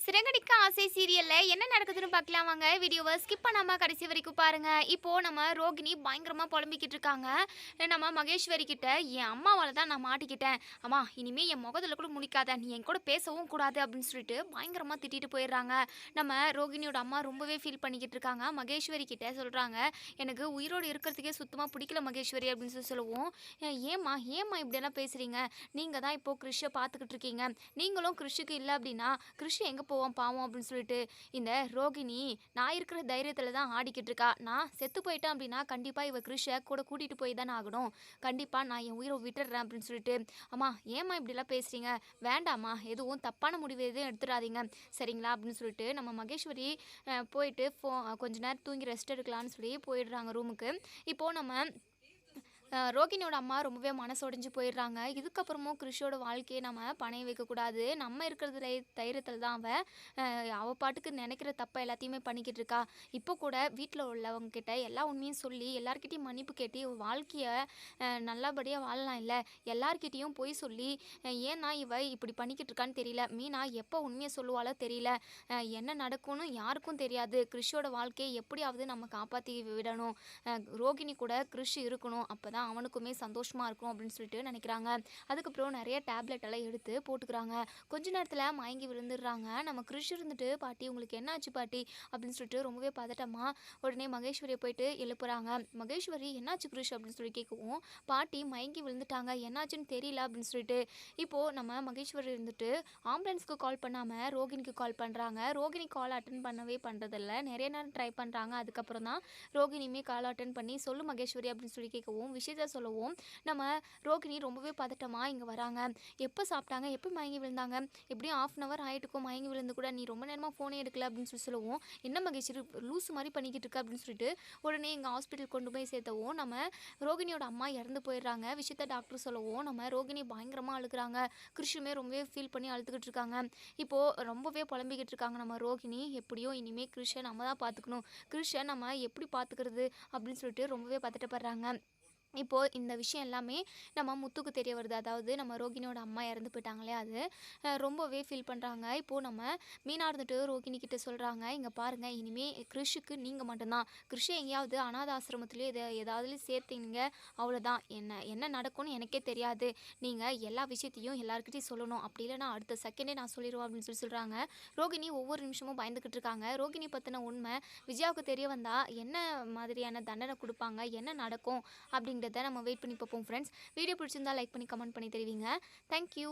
சிறகடிக்க ஆசை சீரியல்ல என்ன நடக்குதுன்னு பார்க்கலாம் வாங்க. வீடியோவை ஸ்கிப் பண்ணாம கடைசி வரைக்கும் பாருங்க. இப்போ நம்ம ரோகிணி பயங்கரமா புலம்பிக்கிட்டு இருக்காங்க. நம்ம மகேஸ்வரி கிட்ட என் அம்மாவால தான் நான் மாட்டிக்கிட்டேன். அம்மா இனிமே என் முகத்துல கூட முழிக்காத, நீ என் கூட பேசவும் கூடாது அப்படின்னு சொல்லிட்டு பயங்கரமா திட்டிட்டு போயிடுறாங்க. நம்ம ரோகிணியோட அம்மா ரொம்பவே ஃபீல் பண்ணிக்கிட்டு இருக்காங்க. மகேஸ்வரி கிட்ட சொல்றாங்க, எனக்கு உயிரோடு இருக்கிறதுக்கே சுத்தமா பிடிக்கல மகேஸ்வரி அப்படின்னு சொல்லி சொல்லுவோம். ஏம்மா ஏம்மா இப்படியெல்லாம் பேசுறீங்க? நீங்க தான் இப்போ கிறிஷை பார்த்துக்கிட்டு இருக்கீங்க. நீங்களும் கிறிஷுக்கு இல்லை அப்படின்னா கிறிஷ் எங்கே போவான் பாவம் அப்படின்னு சொல்லிட்டு இந்த ரோகிணி நான் இருக்கிற தைரியத்தில் தான் ஆடிக்கிட்டு இருக்கா. நான் செத்து போயிட்டேன் அப்படின்னா கண்டிப்பாக இவ கிறிஷை கூட கூட்டிகிட்டு போய் தானே ஆகணும். கண்டிப்பாக நான் என் உயிரை விட்டுடுறேன் அப்படின்னு சொல்லிட்டு, அம்மா ஏம்மா இப்படிலாம் பேசுகிறீங்க, வேண்டாம்மா எதுவும் தப்பான முடிவு எதுவும் எடுத்துடாதீங்க சரிங்களா அப்படின்னு சொல்லிட்டு நம்ம மகேஸ்வரி போயிட்டு கொஞ்ச நேரம் தூங்கி ரெஸ்ட் எடுக்கலான்னு சொல்லி போயிடுறாங்க ரூமுக்கு. இப்போது நம்ம ரோகிணியோட அம்மா ரொம்பவே மனசொடைஞ்சு போயிடுறாங்க. இதுக்கப்புறமும் கிறிஷோட வாழ்க்கையை நம்ம பணைய வைக்கக்கூடாது. நம்ம இருக்கிறது தைரியத்தில் தான் அவள் பாட்டுக்கு நினைக்கிற தப்பை எல்லாத்தையுமே பண்ணிக்கிட்டு இருக்கா. இப்போ கூட வீட்டில் உள்ளவங்க கிட்ட எல்லா உண்மையும் சொல்லி எல்லார்கிட்டையும் மன்னிப்பு கேட்டு வாழ்க்கையை நல்லபடியாக வாழலாம். இல்லை எல்லார்கிட்டையும் போய் சொல்லி ஏன்னா இவ இப்படி பண்ணிக்கிட்டு இருக்கான்னு தெரியல. மீனா எப்போ உண்மையை சொல்லுவாளோ தெரியல. என்ன நடக்கும்னு யாருக்கும் தெரியாது. கிறிஷோட வாழ்க்கையை எப்படியாவது நம்ம காப்பாற்றி விடணும். ரோகிணி கூட கிறிஷ் இருக்கணும். அப்போ தான் அவனுக்குமே சந்தோஷமாக இருக்கும் அப்படின்னு சொல்லிட்டு நினைக்கிறாங்க. அதுக்கப்புறம் நிறைய டேப்லெட் எல்லாம் எடுத்து போட்டுக்கிறாங்க. கொஞ்ச நேரத்தில் மயங்கி விழுந்துடுறாங்க. நம்ம கிறிஷ் இருந்துட்டு, பாட்டி உங்களுக்கு என்ன ஆச்சு பாட்டி அப்படின்னு சொல்லிட்டு ரொம்பவே பதட்டமா உடனே மகேஸ்வரியை போயிட்டு எழுப்புறாங்க. மகேஸ்வரி என்னாச்சு கிறிஷ் அப்படின்னு சொல்லி கேட்கவும், பாட்டி மயங்கி விழுந்துட்டாங்க, என்னாச்சுன்னு தெரியல அப்படின்னு சொல்லிட்டு இப்போது நம்ம மகேஸ்வரி இருந்துட்டு ஆம்புலன்ஸ்க்கு கால் பண்ணாமல் ரோகிணிக்கு கால் பண்ணுறாங்க. ரோகிணி கால் அட்டன் பண்ணவே பண்ணுறதில்ல. நிறைய நேரம் ட்ரை பண்ணுறாங்க. அதுக்கப்புறம் தான் ரோகிணியுமே கால் அட்டன் பண்ணி சொல்லு மகேஸ்வரி அப்படின்னு சொல்லி கேட்கவும், விஷயத்த சொல்லவும் நம்ம ரோகிணி ரொம்பவே பதட்டமாக இங்கே வராங்க. எப்போ சாப்பிட்டாங்க, எப்போ மயங்கி விழுந்தாங்க, எப்படியும் ½ ஆகிட்டுக்கும் மயங்கி விழுந்து கூட, நீ ரொம்ப நேரமாக ஃபோனே எடுக்கல அப்படின்னு சொல்லி சொல்லுவோம். என்ன மகேஸ்வரி லூஸ் மாதிரி பண்ணிக்கிட்டு இருக்க அப்படின்னு சொல்லிட்டு உடனே எங்கள் ஹாஸ்பிட்டல் கொண்டு போய் சேர்த்தவும் நம்ம ரோகிணியோட அம்மா இறந்து போயிடுறாங்க. விஷயத்த டாக்டர் சொல்லவும் நம்ம ரோகிணி பயங்கரமாக அழுகுறாங்க. கிறிஷுமே ரொம்பவே ஃபீல் பண்ணி அழுதுகிட்டு இருக்காங்க. இப்போது ரொம்பவே புலம்பிக்கிட்டு இருக்காங்க நம்ம ரோகிணி. எப்படியோ இனிமேல் கிறிஷை நம்ம தான் பார்த்துக்கணும், கிறிஷை நம்ம எப்படி பார்த்துக்கிறது அப்படின்னு சொல்லிட்டு ரொம்பவே பதட்டப்படுறாங்க. இப்போது இந்த விஷயம் எல்லாமே நம்ம முத்துக்கு தெரிய வருது. அதாவது நம்ம ரோகிணியோட அம்மா இறந்து போயிட்டாங்களே, அது ரொம்பவே ஃபீல் பண்ணுறாங்க. இப்போது நம்ம மீனா இருந்துட்டு ரோகிணி கிட்ட சொல்கிறாங்க, இங்கே பாருங்கள் இனிமேல் கிறிஷுக்கு நீங்கள் மட்டும்தான். கிறிஷை எங்கேயாவது அனாத ஆசிரமத்துலேயே ஏதாவது சேர்த்தீங்க அவ்வளோதான். என்ன நடக்கும்னு எனக்கே தெரியாது. நீங்கள் எல்லா விஷயத்தையும் எல்லாருக்கிட்டையும் சொல்லணும். அப்படி இல்லைனா அடுத்த செகண்டே நான் சொல்லிடுவோம் அப்படின்னு சொல்லி சொல்கிறாங்க. ரோகிணி ஒவ்வொரு நிமிஷமும் பயந்துக்கிட்டு இருக்காங்க. ரோகிணி பற்றின உண்மை விஜயாவுக்கு தெரிய வந்தால் என்ன மாதிரியான தண்டனை கொடுப்பாங்க, என்ன நடக்கும் அப்படிங்கிறத நம்ம வெயிட் பண்ணி பார்ப்போம் ஃப்ரெண்ட்ஸ். வீடியோ பிடிச்சிருந்தா லைக் பண்ணி கமெண்ட் பண்ணி தெரிவிங்க. தேங்க்யூ.